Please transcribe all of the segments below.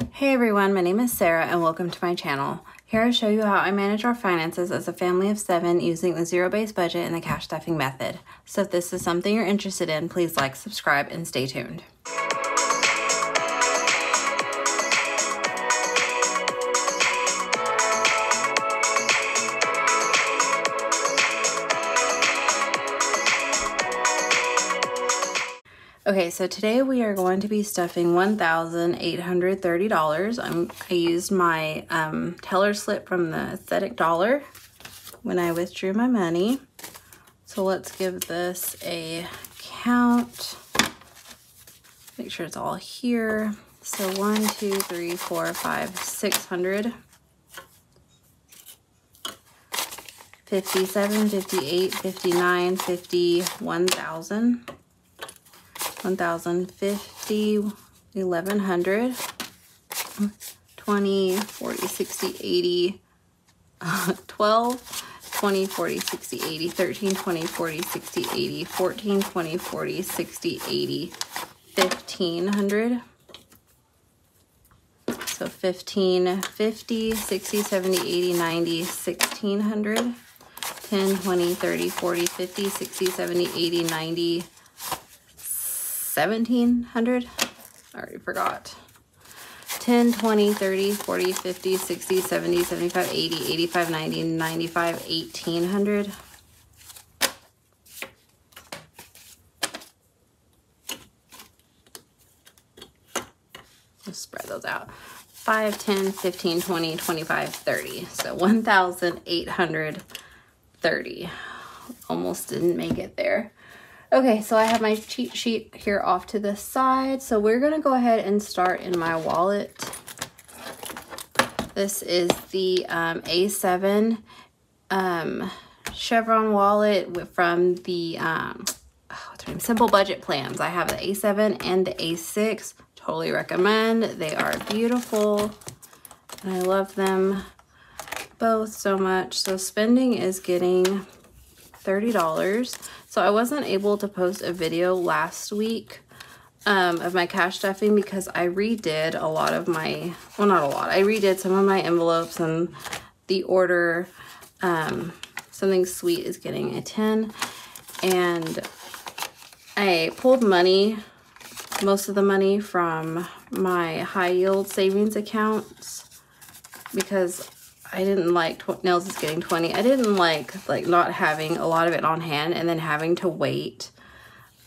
Hey everyone, my name is Sarah and welcome to my channel. Here I show you how I manage our finances as a family of 7 using the zero-based budget and the cash stuffing method. So if this is something you're interested in, please like, subscribe, and stay tuned. Okay, so today we are going to be stuffing $1,830. I used my teller slip from the Aesthetic Dollar when I withdrew my money. So let's give this a count. Make sure it's all here. So 1, 2, 3, 4, 5, 600. 57, 58, 59, 50, 1,000. 1,050, 1,100, 20, 40, 60, 80, 12, 20, 40, 60, 80, 13, 20, 40, 60, 80, 14, 20, 40, 60, 80, 1,500. So 15, 50, 60, 70, 80, 90, 1,600. 10, 20, 30, 40, 50, 60, 70, 80, 90, 1,700. I already forgot. 10, 20, 30, 40, 50, 60, 70, 75, 80, 85, 90, 95, 1,800. Just spread those out. 5, 10, 15, 20, 25, 30. So 1,830. Almost didn't make it there. Okay, so I have my cheat sheet here off to the side. So we're gonna go ahead and start in my wallet. This is the A7 Chevron wallet from the what's her name? Simple Budget Plans. I have the A7 and the A6. Totally recommend. They are beautiful and I love them both so much. So spending is getting $30. So I wasn't able to post a video last week of my cash stuffing because I redid a lot of my, well, not a lot. I redid some of my envelopes and the order. Something Sweet is getting a 10. And I pulled money, most of the money from my high yield savings accounts because I didn't like, Nails is getting 20. I didn't like not having a lot of it on hand and then having to wait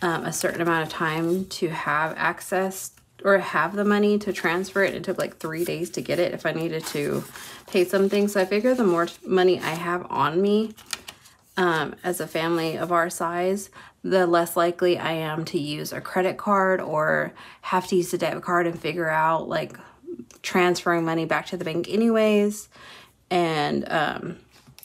a certain amount of time to have access or have the money to transfer it. It took like 3 days to get it if I needed to pay something. So I figure the more money I have on me as a family of our size, the less likely I am to use a credit card or have to use a debit card and figure out like transferring money back to the bank anyways. And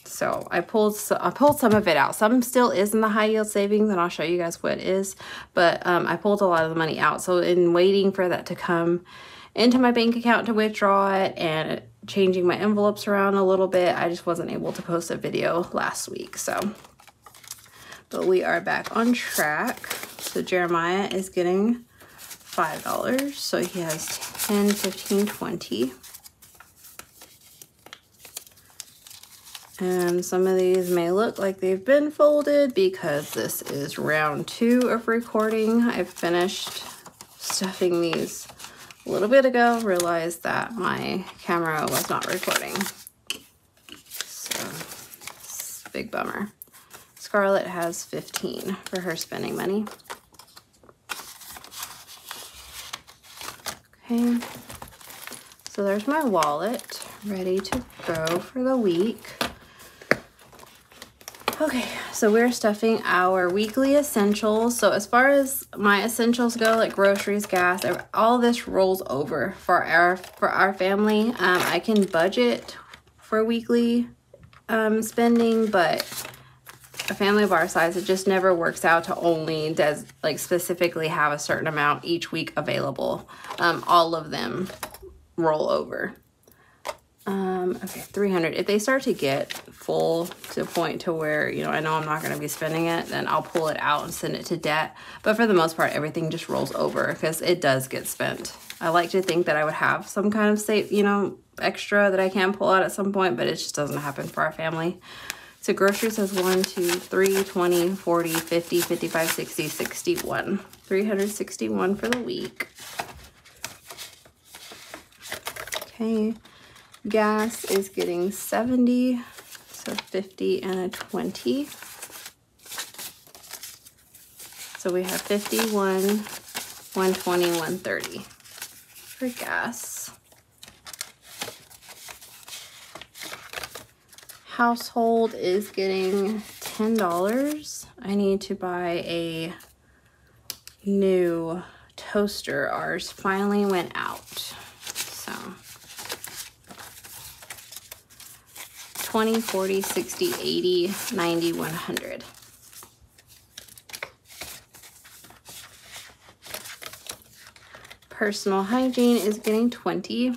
so I pulled some of it out. Some still is in the high yield savings, and I'll show you guys what it is. But I pulled a lot of the money out. So in waiting for that to come into my bank account to withdraw it and changing my envelopes around a little bit, I just wasn't able to post a video last week. So, but we are back on track. So Jeremiah is getting $5. So he has 10, 15, 20. And some of these may look like they've been folded because this is round 2 of recording. I finished stuffing these a little bit ago, realized that my camera was not recording. So, it's a big bummer. Scarlett has 15 for her spending money. Okay, so there's my wallet ready to go for the week. Okay, so we're stuffing our weekly essentials. So as far as my essentials go, like groceries, gas, all this rolls over for our family. I can budget for weekly spending, but a family of our size, it just never works out to only specifically have a certain amount each week available. All of them roll over. Okay, 300. If they start to get full to a point to where, you know, I know I'm not going to be spending it, then I'll pull it out and send it to debt. But for the most part, everything just rolls over because it does get spent. I like to think that I would have some kind of save, you know, extra that I can pull out at some point, but it just doesn't happen for our family. So groceries says 1, 2, 3, 20, 40, 50, 55, 60, 61. 361 for the week. Okay, gas is getting 70, so 50 and a 20. So we have 51, 120, 130 for gas. Household is getting $10. I need to buy a new toaster. Ours finally went out. So 20, 40, 60, 80, 90, 100. Personal hygiene is getting 20,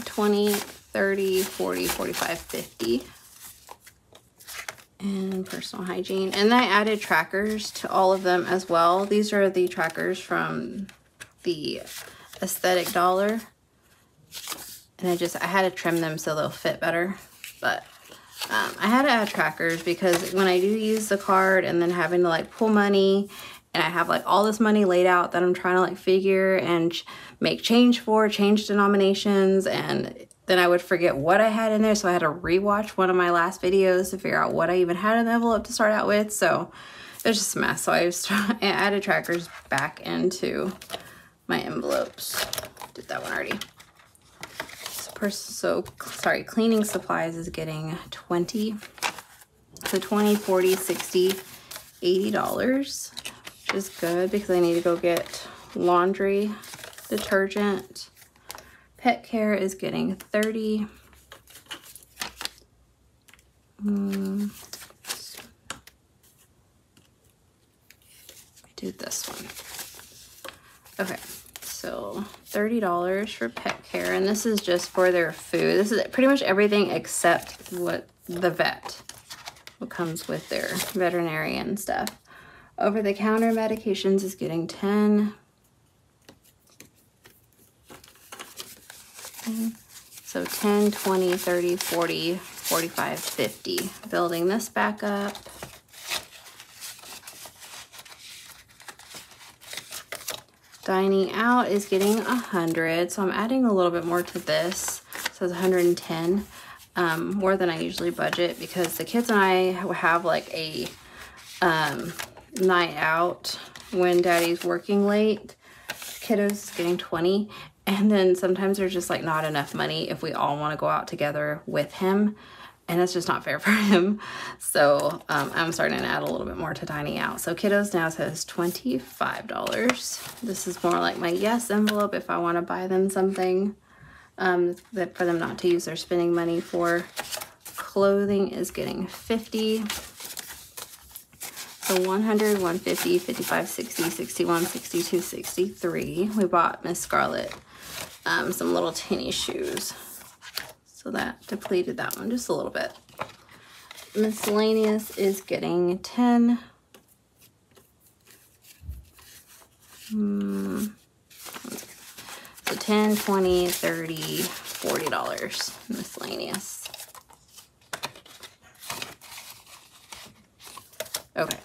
20, 30, 40, 45, 50. And personal hygiene. And I added trackers to all of them as well. These are the trackers from the Aesthetic Dollar. And I had to trim them so they'll fit better. But I had to add trackers because when I do use the card and then having to like pull money, and I have like all this money laid out that I'm trying to like figure and make change denominations, and then I would forget what I had in there. So I had to rewatch one of my last videos to figure out what I even had in the envelope to start out with. So it was just a mess. So I added trackers back into my envelopes. Did that one already. So sorry, cleaning supplies is getting 20. So 20, 40, 60, $80. Which is good because I need to go get laundry detergent. Pet care is getting 30. I do this one. Okay, so $30 for pet care, and this is just for their food. This is pretty much everything except what comes with their veterinarian stuff. Over-the-counter medications is getting 10. So 10, 20, 30, 40, 45, 50. Building this back up. Dining out is getting 100. So I'm adding a little bit more to this. So it's 110. More than I usually budget because the kids and I have like a night out when daddy's working late. Kiddos is getting 20, and then sometimes there's just like not enough money if we all want to go out together with him, and it's just not fair for him. So I'm starting to add a little bit more to dining out. So kiddos now says $25. This is more like my yes envelope if I want to buy them something that for them not to use their spending money for. Clothing is getting 50. So 100, 150, 55, 60, 61, 62, 63. We bought Miss Scarlett some little tinny shoes. So that depleted that one just a little bit. Miscellaneous is getting 10. So 10, 20, 30, $40 miscellaneous. Okay.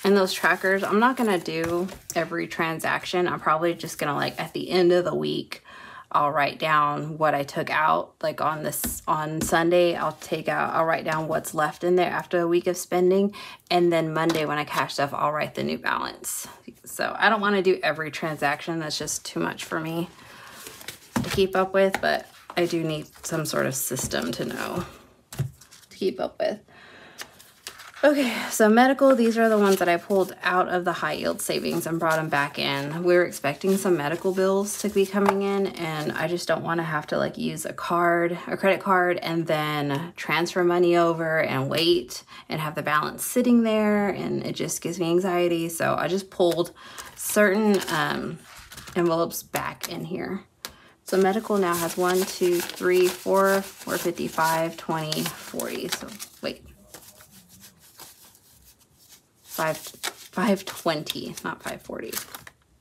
And those trackers, I'm not gonna do every transaction. I'm probably just gonna, like, at the end of the week, I'll write down what I took out. Like on Sunday, I'll write down what's left in there after a week of spending. And then Monday when I cash stuff, I'll write the new balance. So I don't wanna do every transaction. That's just too much for me to keep up with, but I do need some sort of system to know to keep up with. Okay, so medical, these are the ones that I pulled out of the high yield savings and brought them back in. We were expecting some medical bills to be coming in, and I just don't want to have to like use a credit card and then transfer money over and wait and have the balance sitting there, and it just gives me anxiety. So I just pulled certain envelopes back in here. So medical now has 1, 2, 3, 4, 55, 20, 40. So wait. 520, not 540.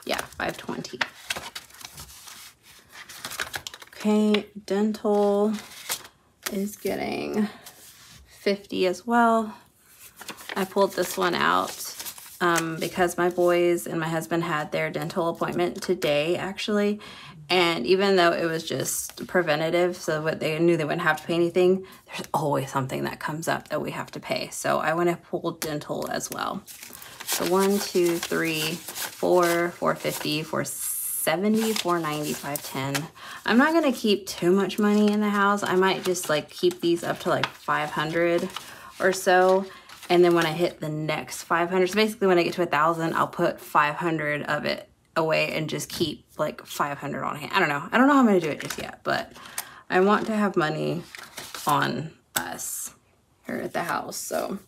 Yeah, 520. Okay, dental is getting 50 as well. I pulled this one out because my boys and my husband had their dental appointment today, actually. And even though it was just preventative, so what they knew they wouldn't have to pay anything, there's always something that comes up that we have to pay. So I went and pulled dental as well. So 1, 2, 3, 4, 450, 470, 490, 510. I'm not gonna keep too much money in the house. I might just like keep these up to like 500 or so. And then when I hit the next 500, so basically when I get to 1,000, I'll put 500 of it away and just keep like 500 on hand. I don't know how I'm gonna do it just yet, but I want to have money on us here at the house. So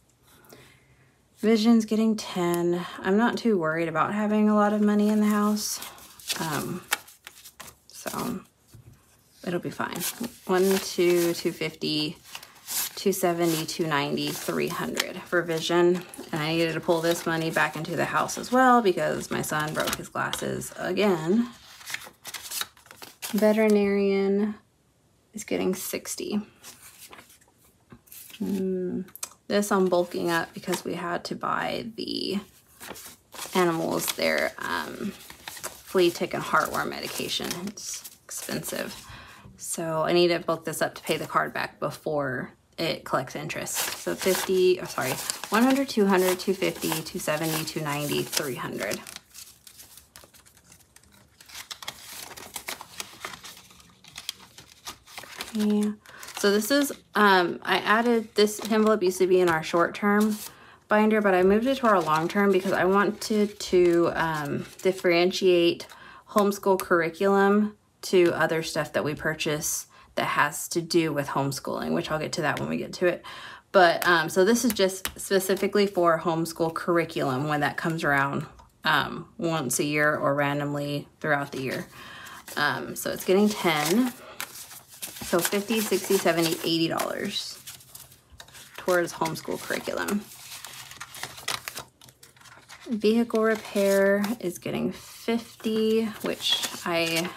vision's getting 10. I'm not too worried about having a lot of money in the house. So it'll be fine. 1, 2, 250, 270, 290, 300 for vision. And I needed to pull this money back into the house as well because my son broke his glasses again. Veterinarian is getting 60. This I'm bulking up because we had to buy the animals their flea, tick, and heartworm medication. It's expensive. So I need to bulk this up to pay the card back before it collects interest. So 50, 100, 200, 250, 270, 290, 300. Okay. So this is, I added, this envelope used to be in our short-term binder, but I moved it to our long-term because I wanted to differentiate homeschool curriculum to other stuff that we purchase that has to do with homeschooling, which I'll get to that when we get to it. But so this is just specifically for homeschool curriculum when that comes around once a year or randomly throughout the year. So it's getting 10. So 50, 60, 70, $80 towards homeschool curriculum. Vehicle repair is getting 50, which I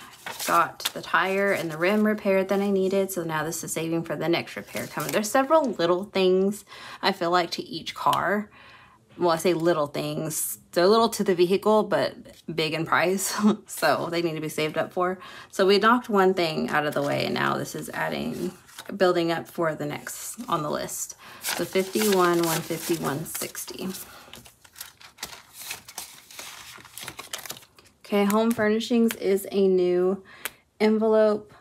got the tire and the rim repaired that I needed. So now this is saving for the next repair coming. There's several little things I feel like to each car. Well, I say little things. They're little to the vehicle, but big in price. So they need to be saved up for. So we knocked one thing out of the way and now this is building up for the next on the list. So 51, 150, 160. Okay, home furnishings is a new envelope.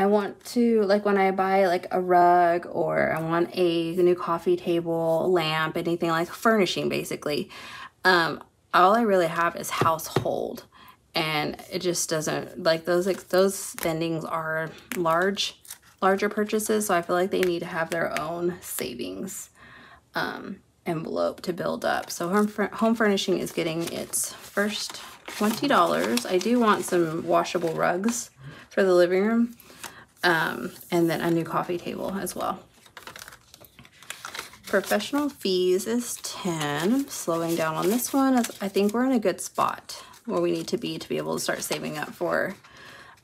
I want to, like when I buy like a rug or I want a new coffee table, lamp, anything like furnishing basically, all I really have is household. And it just doesn't, like those spendings are larger purchases. So I feel like they need to have their own savings envelope to build up. So home furnishing is getting its first $20. I do want some washable rugs for the living room. And then a new coffee table as well. Professional fees is 10. I'm slowing down on this one as I think we're in a good spot where we need to be able to start saving up for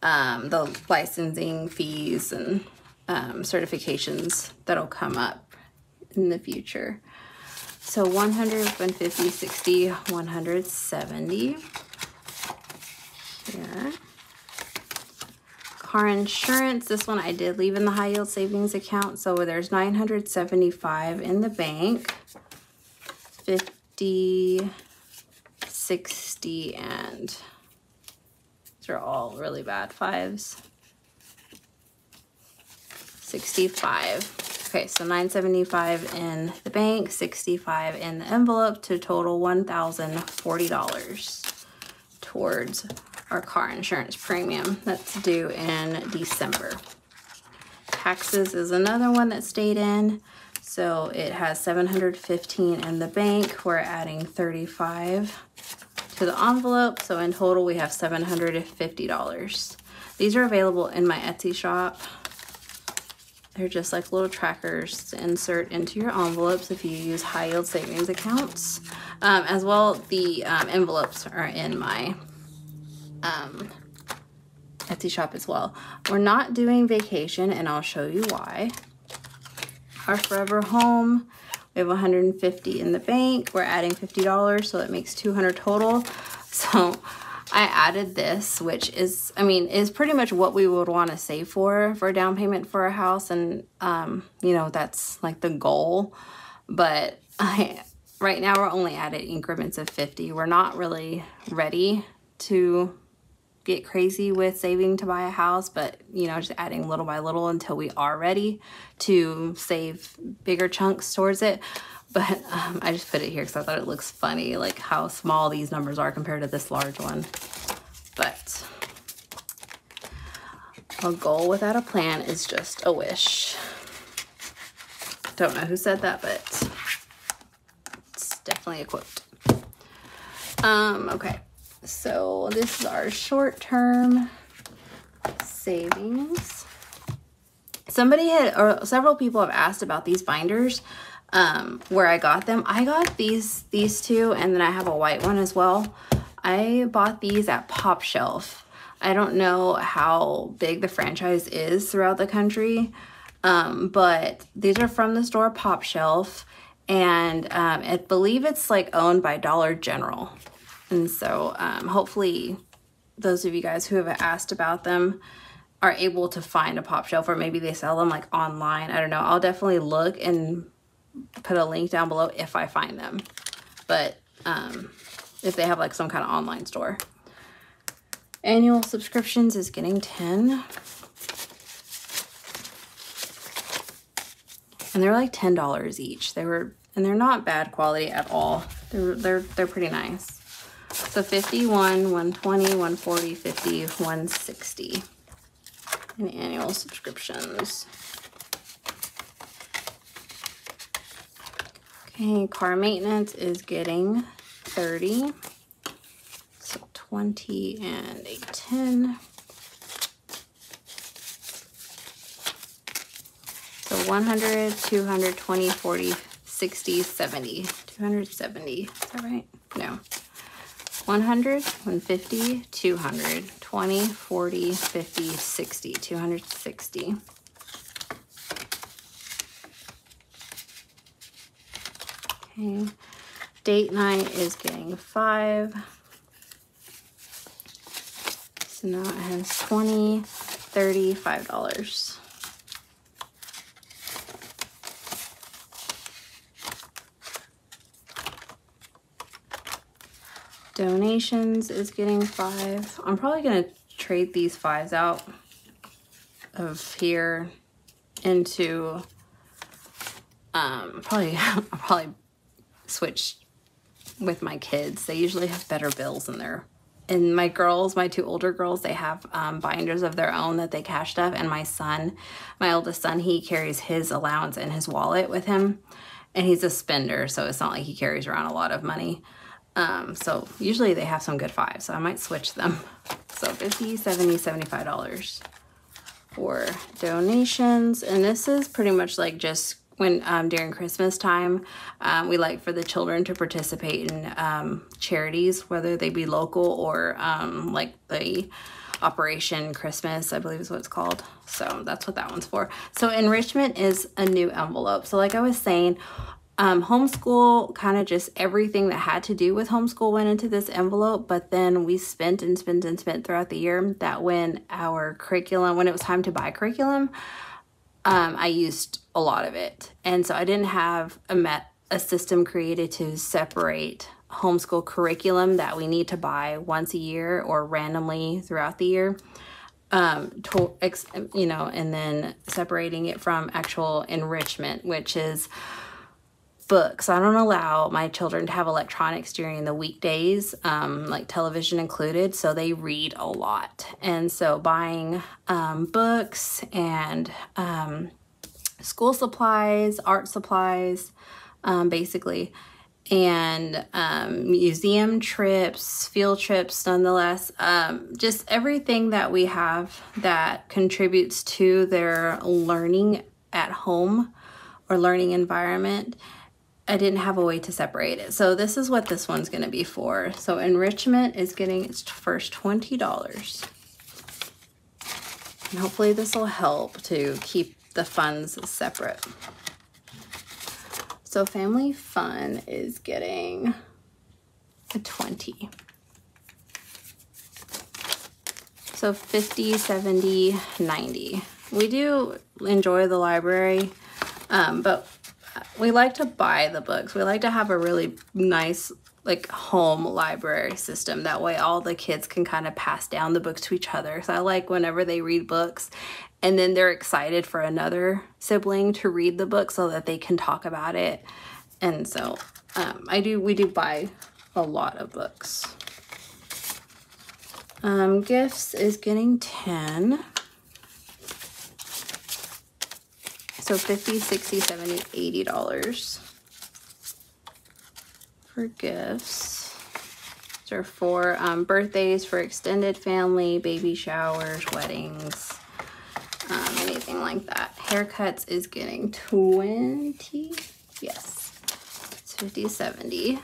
the licensing fees and certifications that'll come up in the future. So 100, 150, 60, 170 here. Car insurance, this one I did leave in the high yield savings account. So there's 975 in the bank, 50, 60, and these are all really bad fives. 65. Okay, so 975 in the bank, 65 in the envelope to total $1,040 towards our car insurance premium that's due in December. Taxes is another one that stayed in. So it has 715 in the bank. We're adding 35 to the envelope. So in total, we have $750. These are available in my Etsy shop. They're just like little trackers to insert into your envelopes if you use high yield savings accounts. As well, the envelopes are in my Etsy shop as well. We're not doing vacation, and I'll show you why. Our forever home, we have 150 in the bank. We're adding $50, so that makes 200 total. So I added this, which is, I mean, is pretty much what we would want to save for a down payment for a house. And, you know, that's like the goal. But right now we're only at increments of 50. We're not really ready to get crazy with saving to buy a house, but you know, just adding little by little until we are ready to save bigger chunks towards it. But I just put it here because I thought it looks funny, like how small these numbers are compared to this large one. But a goal without a plan is just a wish. Don't know who said that, but it's definitely a quote. Okay. So this is our short-term savings. Somebody had, or several people have asked about these binders, where I got them. I got these two, and then I have a white one as well. I bought these at PopShelf. I don't know how big the franchise is throughout the country, but these are from the store PopShelf, and I believe it's like owned by Dollar General. And so hopefully those of you guys who have asked about them are able to find a PopShelf, or maybe they sell them like online. I don't know. I'll definitely look and put a link down below if I find them. But if they have like some kind of online store. Annual subscriptions is getting 10. And they're like $10 each. And they're not bad quality at all. They're pretty nice. So 50, 120, 140, 50, 160 in annual subscriptions. Okay, car maintenance is getting 30. So 20 and a 10. So 100, 200, 20, 40, 60, 70. 270, is that right? No. 100, 150, 200, 20, 40, 50, 60, 260. Okay, date night is getting 5. So now it has 20, 30, $5. Donations is getting 5. I'm probably gonna trade these 5s out of here into I'll probably switch with my kids. They usually have better bills in there. And my girls, my 2 older girls, they have binders of their own that they cash stuff. And my son, my oldest son, he carries his allowance in his wallet with him. And he's a spender, so it's not like he carries around a lot of money. So usually they have some good 5s, so I might switch them. So 50, 70, $75 for donations. And this is pretty much like just when during Christmas time, we like for the children to participate in charities, whether they be local or like the Operation Christmas, I believe is what it's called. So that's what that one's for. So enrichment is a new envelope. So like I was saying, homeschool, kind of just everything that had to do with homeschool went into this envelope, but then we spent and spent and spent throughout the year that when our curriculum, when it was time to buy curriculum, I used a lot of it. And so I didn't have a system created to separate homeschool curriculum that we need to buy once a year or randomly throughout the year, you know, and then separating it from actual enrichment, which is books. I don't allow my children to have electronics during the weekdays, like television included, so they read a lot. And so buying books and school supplies, art supplies, basically, and museum trips, field trips nonetheless, just everything that we have that contributes to their learning at home or learning environment, I didn't have a way to separate it. So this is what this one's gonna be for. So enrichment is getting its first $20. And hopefully this will help to keep the funds separate. So family fun is getting a 20. So 50, 70, 90. We do enjoy the library, but we like to buy the books. We like to have a really nice like home library system. That way all the kids can kind of pass down the books to each other. So I like whenever they read books and then they're excited for another sibling to read the book so that they can talk about it. And so we do buy a lot of books. Gifts is getting 10. So $50, $60, $70, $80 for gifts. These are for birthdays, for extended family, baby showers, weddings, anything like that. Haircuts is getting 20. Yes, it's 50, 70.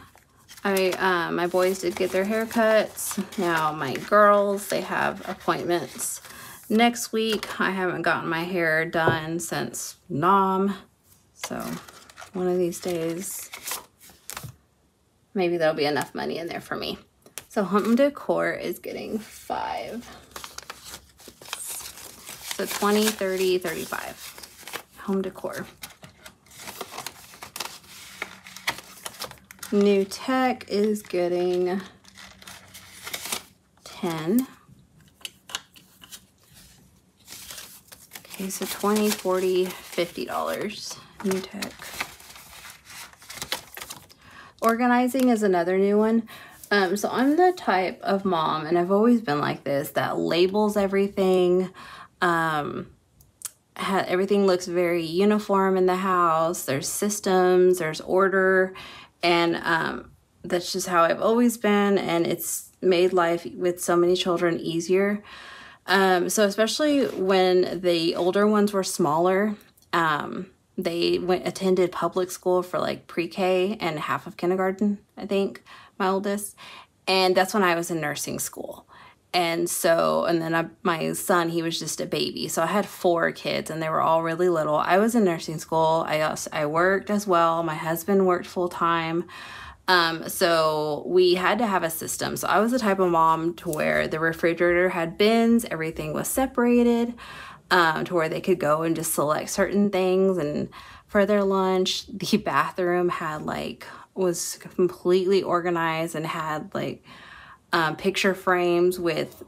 My boys did get their haircuts. Now my girls, they have appointments next week. I haven't gotten my hair done since Nom. So one of these days, maybe there'll be enough money in there for me. So home decor is getting 5. So 20, 30, 35. Home decor. New tech is getting 10. Okay, so 20, 40, $50. New tech. Organizing is another new one. So I'm the type of mom, and I've always been like this, that labels everything. Everything looks very uniform in the house. There's systems, there's order, and that's just how I've always been, and it's made life with so many children easier. So especially when the older ones were smaller, they attended public school for like pre-K and half of kindergarten, I think, my oldest. And that's when I was in nursing school. And so, and then my son, he was just a baby. So I had 4 kids and they were all really little. I was in nursing school. I worked as well. My husband worked full time. So we had to have a system. So I was the type of mom to where the refrigerator had bins, everything was separated, to where they could go and just select certain things. And for their lunch, the bathroom was completely organized and had picture frames with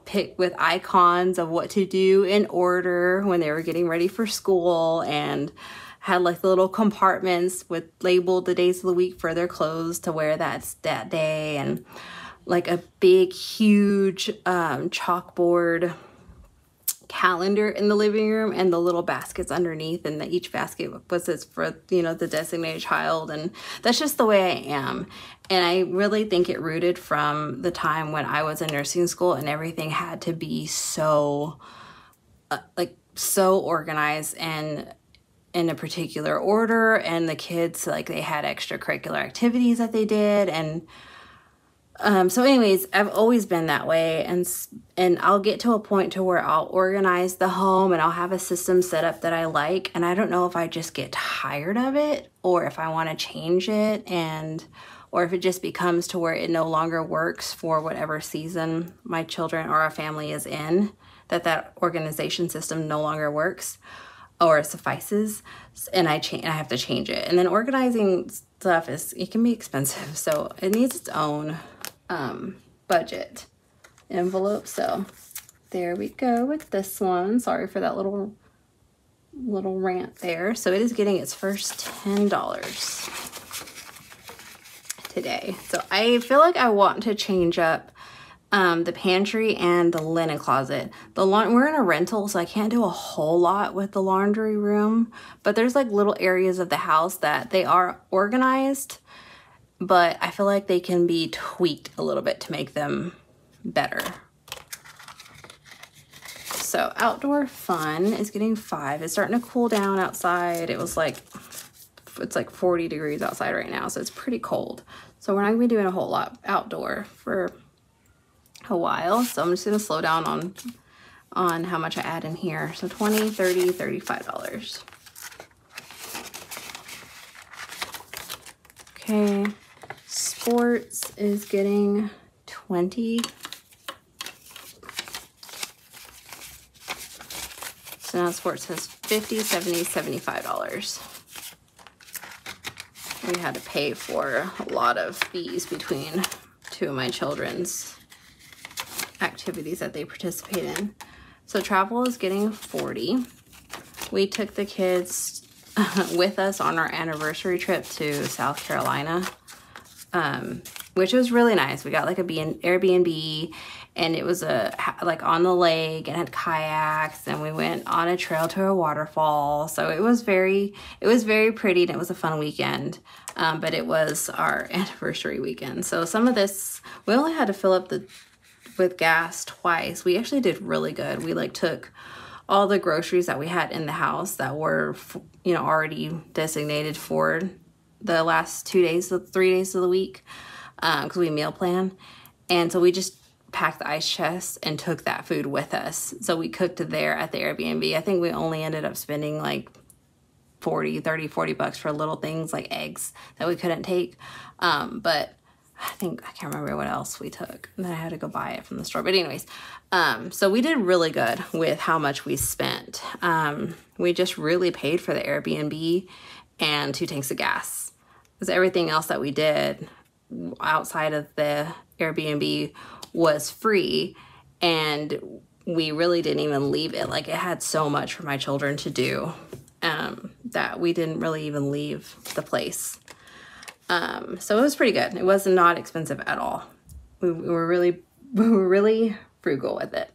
icons of what to do in order when they were getting ready for school, and had the little compartments with labeled the days of the week for their clothes to wear that day, and a big huge chalkboard calendar in the living room, and the little baskets underneath, and each basket was for the designated child. And that's just the way I am. And I really think it rooted from the time when I was in nursing school and everything had to be so so organized and in a particular order, and the kids they had extracurricular activities that they did. And so anyways, I've always been that way, and I'll get to a point to where I'll organize the home and I'll have a system set up that I like, and I don't know if I just get tired of it or if I want to change it, or if it just becomes to where it no longer works for whatever season my children or our family is in, that organization system no longer works or suffices, and I have to change it. And then organizing stuff it can be expensive, so it needs its own budget envelope. So there we go with this one. Sorry for that little rant there. So it is getting its first $10 today. So I feel like I want to change up the pantry and the linen closet. We're in a rental, so I can't do a whole lot with the laundry room, but there's little areas of the house that they are organized, but I feel like they can be tweaked a little bit to make them better. so outdoor fun is getting 5. It's starting to cool down outside. It's like 40 degrees outside right now, so it's pretty cold. So we're not gonna be doing a whole lot outdoor for a while. So I'm just gonna slow down on how much I add in here. So $20, $30, $35. Okay, sports is getting 20. So now sports has $50, $70, $75. We had to pay for a lot of fees between 2 of my children's activities that they participate in. So travel is getting 40. We took the kids with us on our anniversary trip to South Carolina, which was really nice. We got like a Airbnb, and it was like on the lake, and had kayaks, and we went on a trail to a waterfall. So it was very pretty, and it was a fun weekend. But it was our anniversary weekend. So some of this, we only had to fill up with gas twice. We actually did really good. We like took all the groceries that we had in the house that were, you know, already designated for the last 3 days of the week, because we meal plan. And so we just packed the ice chest and took that food with us. So we cooked it there at the Airbnb. I think we only ended up spending like $40 bucks for little things like eggs that we couldn't take. But I can't remember what else we took, and then I had to go buy it from the store. But anyways, so we did really good with how much we spent. We just really paid for the Airbnb and 2 tanks of gas, because everything else that we did outside of the Airbnb was free, and we really didn't even leave it. Like, it had so much for my children to do that we didn't really even leave the place. So it was pretty good. It was not expensive at all. We were really frugal with it.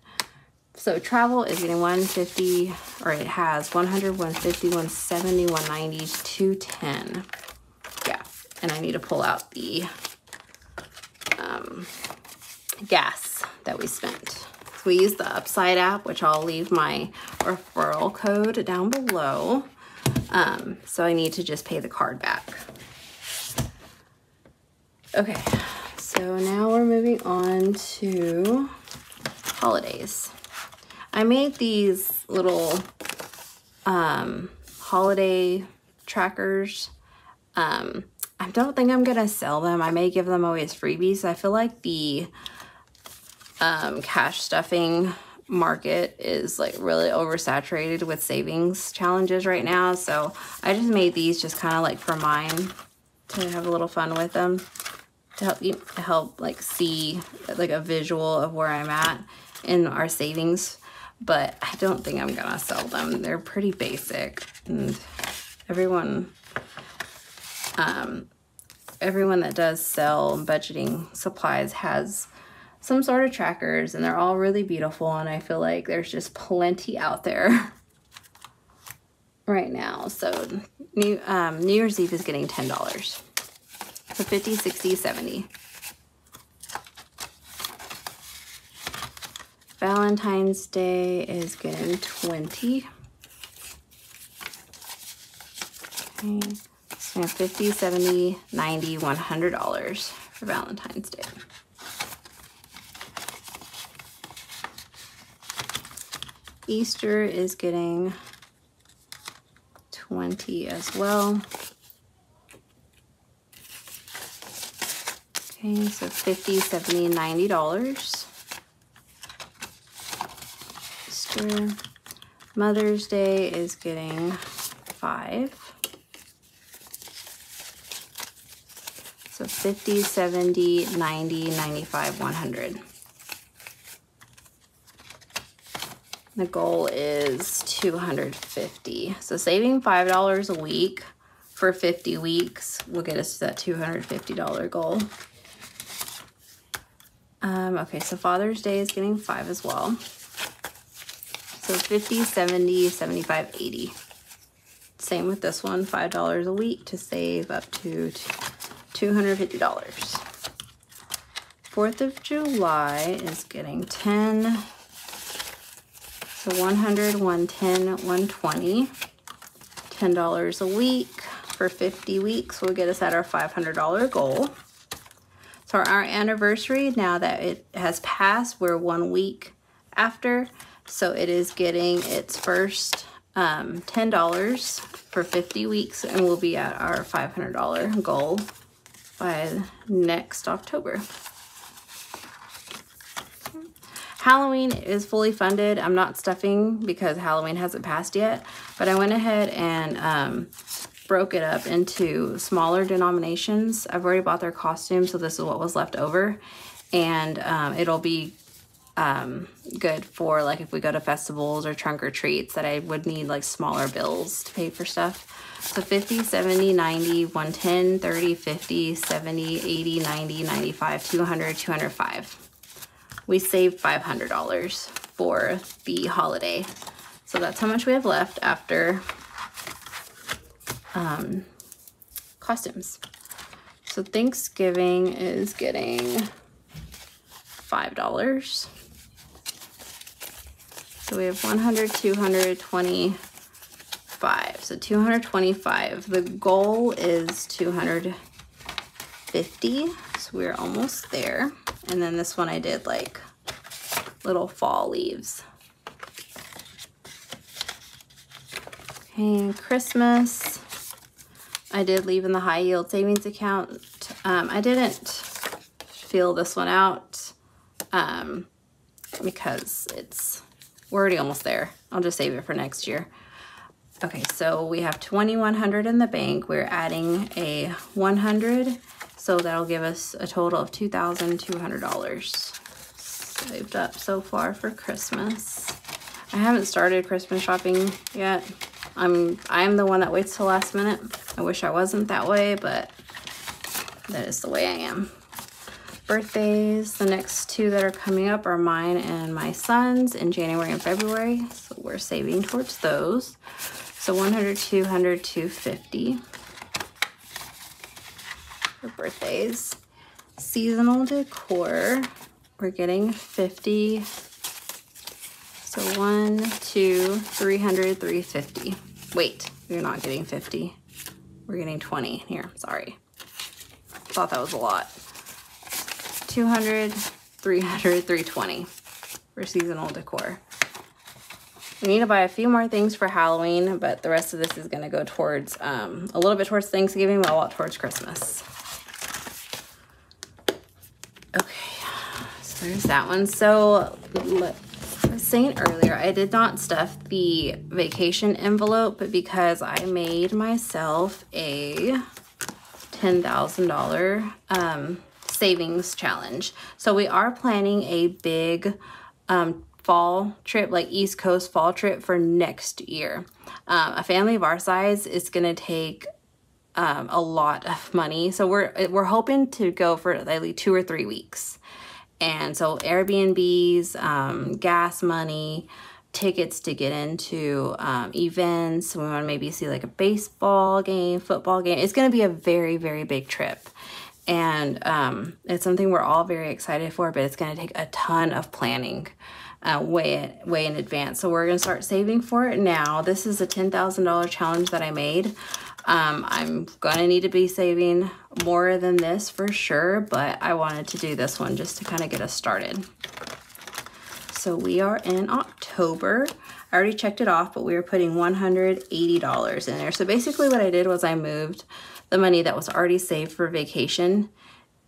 So travel is getting 150, or it has 100, 150, 170, 190, 210. Yeah, and I need to pull out the gas that we spent. So we used the Upside app, which I'll leave my referral code down below. So I need to just pay the card back. Okay, so now we're moving on to holidays. I made these little holiday trackers. I don't think I'm gonna sell them. I may give them away as freebies. I feel like the cash stuffing market is like really oversaturated with savings challenges right now. So I just made these just kind of like for mine, to have a little fun with them, to help like see like a visual of where I'm at in our savings. But I don't think I'm gonna sell them. They're pretty basic, and everyone that does sell budgeting supplies has some sort of trackers, and they're all really beautiful, and I feel like there's just plenty out there right now. So New Year's Eve is getting $10. So 50, 60, 70. Valentine's Day is getting 20. Okay. So 50, 70, 90, $100 for Valentine's Day. Easter is getting 20 as well. Okay, so 50, 70, $90. Easter. Mother's Day is getting 5. So 50, 70, 90, 95, 100. The goal is 250. So saving $5 a week for 50 weeks will get us to that $250 goal. Okay, so Father's Day is getting 5 as well. So 50, 70, 75, 80. Same with this one, $5 a week to save up to $250. 4th of July is getting 10. So 100, 110, 120, $10 a week for 50 weeks will get us at our $500 goal. So our anniversary, now that it has passed, we're 1 week after. So it is getting its first $10 for 50 weeks, and we'll be at our $500 goal by next October. Halloween is fully funded. I'm not stuffing because Halloween hasn't passed yet, but I went ahead and broke it up into smaller denominations. I've already bought their costumes, so this is what was left over, and it'll be good for like if we go to festivals or trunk or treats that I would need like smaller bills to pay for stuff. So 50, 70, 90, 110, 30, 50, 70, 80, 90, 95, 200, 205. We saved $500 for the holiday. So that's how much we have left after costumes. So Thanksgiving is getting $5. So we have 100, 200, 25. So 225. The goal is 250. So we're almost there. And then this one I did like little fall leaves. Okay, Christmas. I did leave in the high yield savings account. I didn't fill this one out because we're already almost there. I'll just save it for next year. Okay, so we have $2,100 in the bank. We're adding a 100, so that'll give us a total of $2,200 saved up so far for Christmas. I haven't started Christmas shopping yet. I'm the one that waits till last minute. I wish I wasn't that way, but that is the way I am. Birthdays, the next two that are coming up are mine and my son's in January and February, so we're saving towards those. So 100, 200, 250 for birthdays. Seasonal decor, we're getting 50. So 1, 2, 300, 350. Wait, we're not getting 50. We're getting 20 here, sorry. Thought that was a lot. 200, 300, 320 for seasonal decor. We need to buy a few more things for Halloween, but the rest of this is gonna go towards, a little bit towards Thanksgiving, but a lot towards Christmas. Okay, so there's that one. So I was saying earlier, I did not stuff the vacation envelope because I made myself a $10,000 savings challenge. So we are planning a big fall trip, like East Coast fall trip for next year. A family of our size is going to take a lot of money. So we're hoping to go for like 2 or 3 weeks. And so Airbnbs, gas money, tickets to get into events. We want to maybe see like a baseball game, football game. It's going to be a very, very big trip. And it's something we're all very excited for, but it's going to take a ton of planning way in advance. So we're going to start saving for it now. This is a $10,000 challenge that I made. I'm going to need to be saving more than this for sure, but I wanted to do this one just to kind of get us started. So we are in October. I already checked it off, but we were putting $180 in there. So basically what I did was I moved the money that was already saved for vacation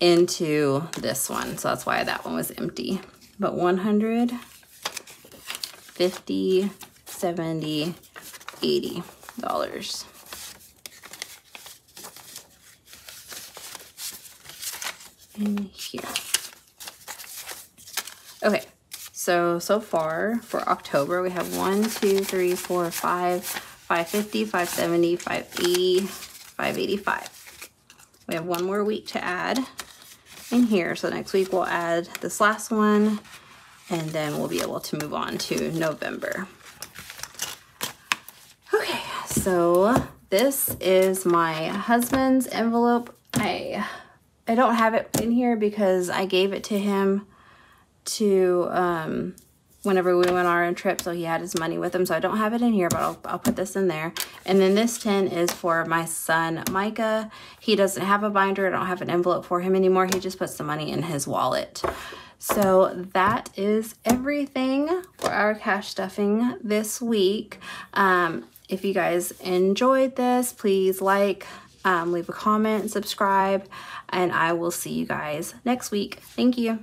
into this one. So that's why that one was empty. But 100, 50, 70, $80. In here. Okay, so far for October we have 1, 2, 3, 4, 5, 550, 570, 580, 585. We have one more week to add in here. So next week we'll add this last one, and then we'll be able to move on to November. Okay, so this is my husband's envelope. I don't have it in here because I gave it to him to whenever we went on our trip, so he had his money with him. So I don't have it in here, but I'll put this in there. And then this tin is for my son Micah. He doesn't have a binder. I don't have an envelope for him anymore. He just puts the money in his wallet. So that is everything for our cash stuffing this week. If you guys enjoyed this, please like, leave a comment, subscribe, and I will see you guys next week. Thank you.